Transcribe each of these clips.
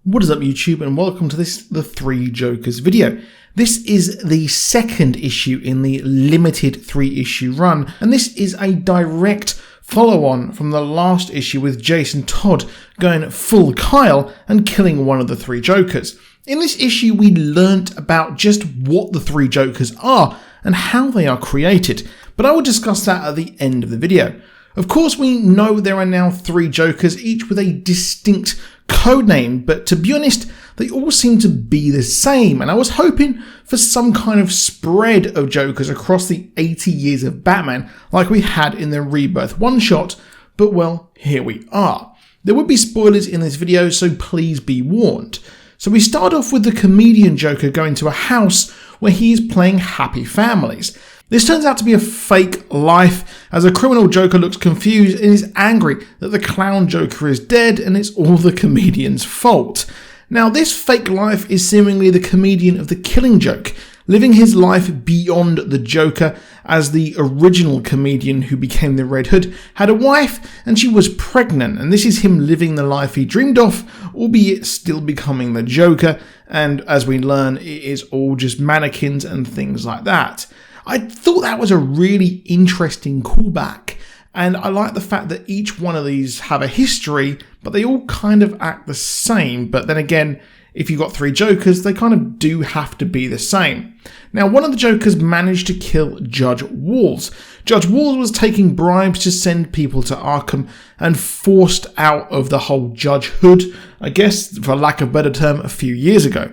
What is up YouTube, and welcome to the 3 Jokers video. This is the second issue in the limited 3-issue run, and this is a direct follow-on from the last issue with Jason Todd going full Kyle and killing one of the 3 Jokers. In this issue we learnt about just what the 3 Jokers are and how they are created, but I will discuss that at the end of the video. Of course, we know there are now 3 Jokers, each with a distinct codename, but to be honest, they all seem to be the same, and I was hoping for some kind of spread of Jokers across the 80 years of Batman like we had in the Rebirth one-shot, but well, here we are. There would be spoilers in this video, so please be warned. So we start off with the comedian Joker going to a house where he is playing Happy Families. This turns out to be a fake life, as a criminal Joker looks confused and is angry that the clown Joker is dead and it's all the comedian's fault. Now, this fake life is seemingly the comedian of The Killing Joke, living his life beyond the Joker, as the original comedian who became the Red Hood had a wife and she was pregnant, and this is him living the life he dreamed of, albeit still becoming the Joker, and as we learn, it is all just mannequins and things like that. I thought that was a really interesting callback, and I like the fact that each one of these have a history, but they all kind of act the same. But then again, if you've got 3 Jokers, they kind of do have to be the same. Now, one of the Jokers managed to kill Judge Walls. Judge Walls was taking bribes to send people to Arkham and forced out of the whole Judge Hood, I guess, for lack of a better term, a few years ago.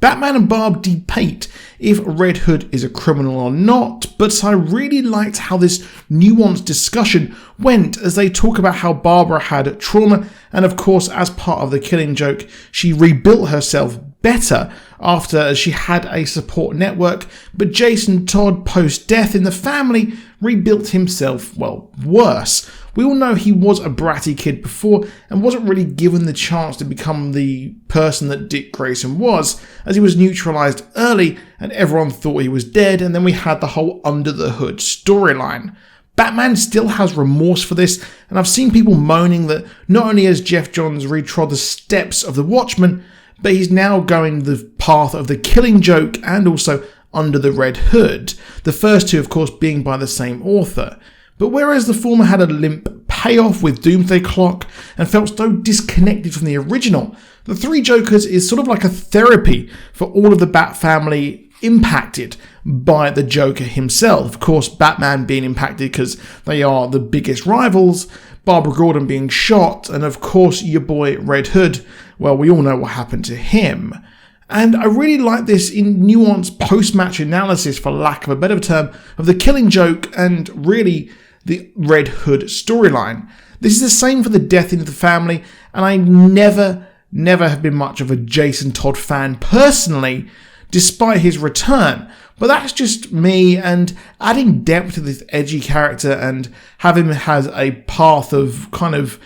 Batman and Barb debate if Red Hood is a criminal or not, but I really liked how this nuanced discussion went as they talk about how Barbara had trauma, and of course, as part of the Killing Joke, she rebuilt herself better after she had a support network, but Jason Todd, post-death in the family, rebuilt himself, well, worse. We all know he was a bratty kid before and wasn't really given the chance to become the person that Dick Grayson was, as he was neutralised early and everyone thought he was dead, and then we had the whole Under the Hood storyline. Batman still has remorse for this, and I've seen people moaning that not only has Geoff Johns retrod the steps of the Watchmen, but he's now going the path of the Killing Joke and also Under the Red Hood, the first 2 of course being by the same author. But whereas the former had a limp payoff with Doomsday Clock and felt so disconnected from the original, the 3 Jokers is sort of like a therapy for all of the Bat family impacted by the Joker himself. Of course, Batman being impacted because they are the biggest rivals, Barbara Gordon being shot, and of course your boy Red Hood, well, we all know what happened to him. And I really like this in nuanced post-match analysis, for lack of a better term, of the Killing Joke and really the Red Hood storyline. This is the same for the death in the family, and I never have been much of a Jason Todd fan personally, despite his return. But that's just me, and adding depth to this edgy character and having him has a path of kind of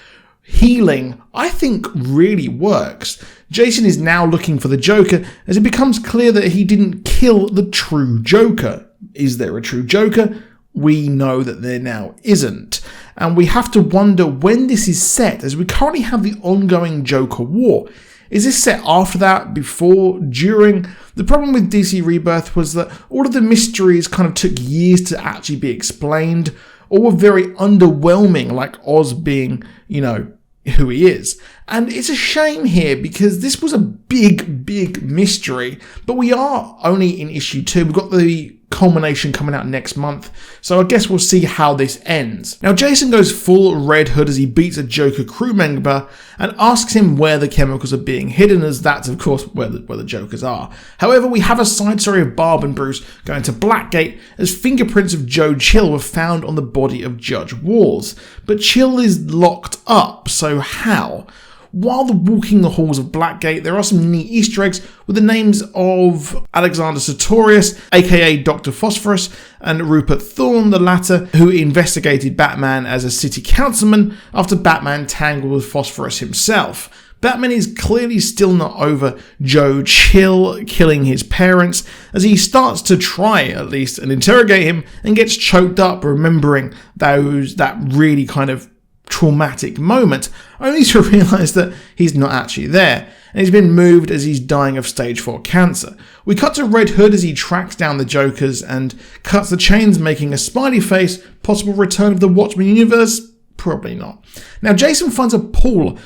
healing, I think really works. Jason is now looking for the Joker, as it becomes clear that he didn't kill the true Joker. Is there a true Joker? We know that there now isn't. And we have to wonder when this is set, as we currently have the ongoing Joker War. Is this set after that, before, during? The problem with DC Rebirth was that all of the mysteries kind of took years to actually be explained, or were very underwhelming, like Oz being, who he is. And it's a shame here, because this was a big mystery, but we are only in issue 2. We've got the culmination coming out next month, so I guess we'll see how this ends. Now, Jason goes full Red Hood as he beats a Joker crew member and asks him where the chemicals are being hidden, as that's of course where the Jokers are. However, we have a side story of Barb and Bruce going to Blackgate, as fingerprints of Joe Chill were found on the body of Judge Walls, but Chill is locked up, so how? While walking the halls of Blackgate, there are some neat Easter eggs with the names of Alexander Sartorius, aka Dr. Phosphorus, and Rupert Thorne, the latter, who investigated Batman as a city councilman after Batman tangled with Phosphorus himself. Batman is clearly still not over Joe Chill killing his parents, as he starts to try, at least, and interrogate him and gets choked up, remembering that really kind of traumatic moment, only to realise that he's not actually there, and he's been moved as he's dying of stage 4 cancer. We cut to Red Hood as he tracks down the Jokers and cuts the chains, making a smiley face. Possible return of the Watchmen universe? Probably not. Now Jason finds a pool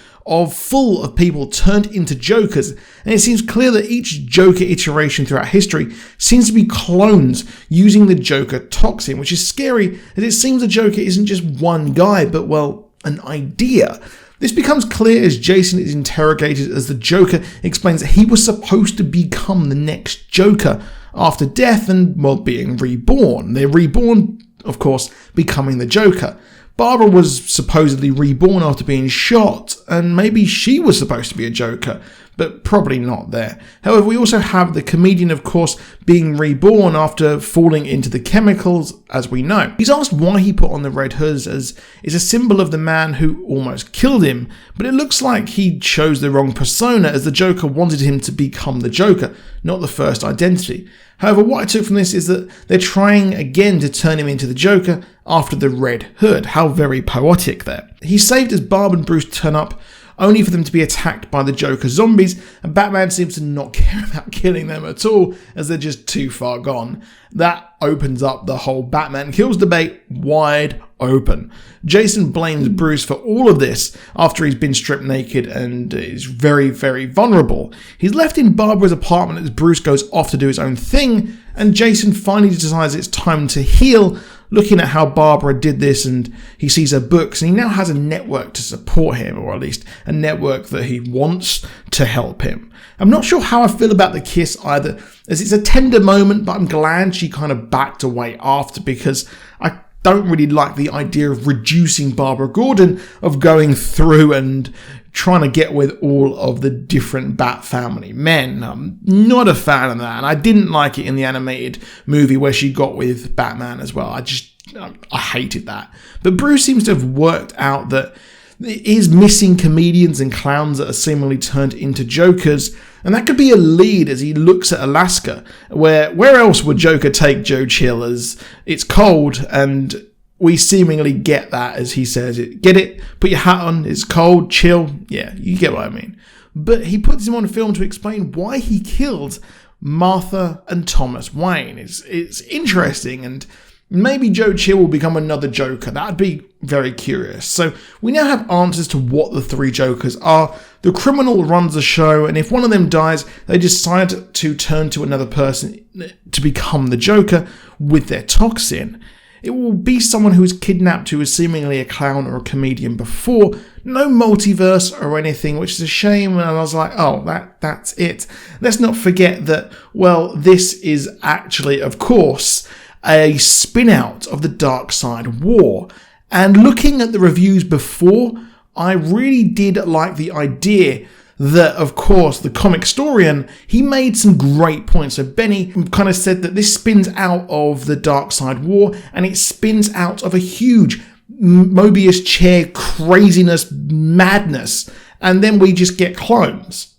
full of people turned into Jokers, and it seems clear that each Joker iteration throughout history seems to be clones using the Joker toxin, which is scary as it seems the Joker isn't just one guy, but, well, an idea. This becomes clear as Jason is interrogated as the Joker explains that he was supposed to become the next Joker after death and, well, being reborn. They're reborn, of course, becoming the Joker. Barbara was supposedly reborn after being shot, and maybe she was supposed to be a Joker, but probably not there. However, we also have the comedian, of course, being reborn after falling into the chemicals, as we know. He's asked why he put on the red hoods, as it's a symbol of the man who almost killed him, but it looks like he chose the wrong persona, as the Joker wanted him to become the Joker, not the first identity. However, what I took from this is that they're trying again to turn him into the Joker after the Red Hood. How very poetic there. He's saved as Barb and Bruce turn up, only for them to be attacked by the Joker zombies, and Batman seems to not care about killing them at all, as they're just too far gone. That opens up the whole Batman kills debate wide open. Jason blames Bruce for all of this after he's been stripped naked and is very, very vulnerable. He's left in Barbara's apartment as Bruce goes off to do his own thing, and Jason finally decides it's time to heal, looking at how Barbara did this, and he sees her books, and he now has a network to support him, or at least a network that he wants to help him. I'm not sure how I feel about the kiss either, as it's a tender moment, but I'm glad she kind of backed away after, because I don't really like the idea of reducing Barbara Gordon, of going through and trying to get with all of the different Bat family men. I'm not a fan of that, and I didn't like it in the animated movie where she got with Batman as well. I hated that. But Bruce seems to have worked out that it is missing comedians and clowns that are seemingly turned into Jokers, and that could be a lead as he looks at Alaska, where else would Joker take Joe Chill, as it's cold, and we seemingly get that as he says it. Get it? Put your hat on, it's cold, chill. Yeah, you get what I mean. But he puts him on film to explain why he killed Martha and Thomas Wayne. It's interesting, and maybe Joe Chill will become another Joker. That'd be very curious. So we now have answers to what the three Jokers are. The criminal runs the show, and if one of them dies, they decide to turn to another person to become the Joker with their toxin. It will be someone who is kidnapped who is seemingly a clown or a comedian before. No multiverse or anything, which is a shame. And I was like, oh, that's it. Let's not forget that, well, this is actually, of course, a spin-out of the Darkseid War. And looking at the reviews before, I really did like the idea that, of course, the comic historian, he made some great points. So Benny kind of said that this spins out of the Darkseid War, and it spins out of a huge Mobius chair craziness, madness, and then we just get clones.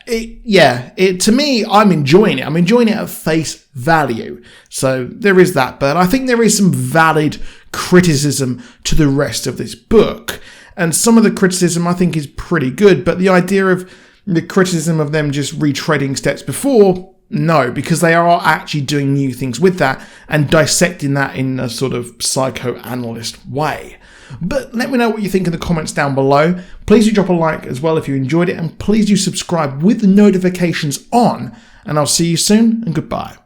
To me, I'm enjoying it. I'm enjoying it at face value. So there is that, but I think there is some valid criticism to the rest of this book. And some of the criticism I think is pretty good, but the idea of the criticism of them just retreading steps before, no, because they are actually doing new things with that and dissecting that in a sort of psychoanalyst way. But let me know what you think in the comments down below. Please do drop a like as well if you enjoyed it, and please do subscribe with the notifications on, and I'll see you soon, and goodbye.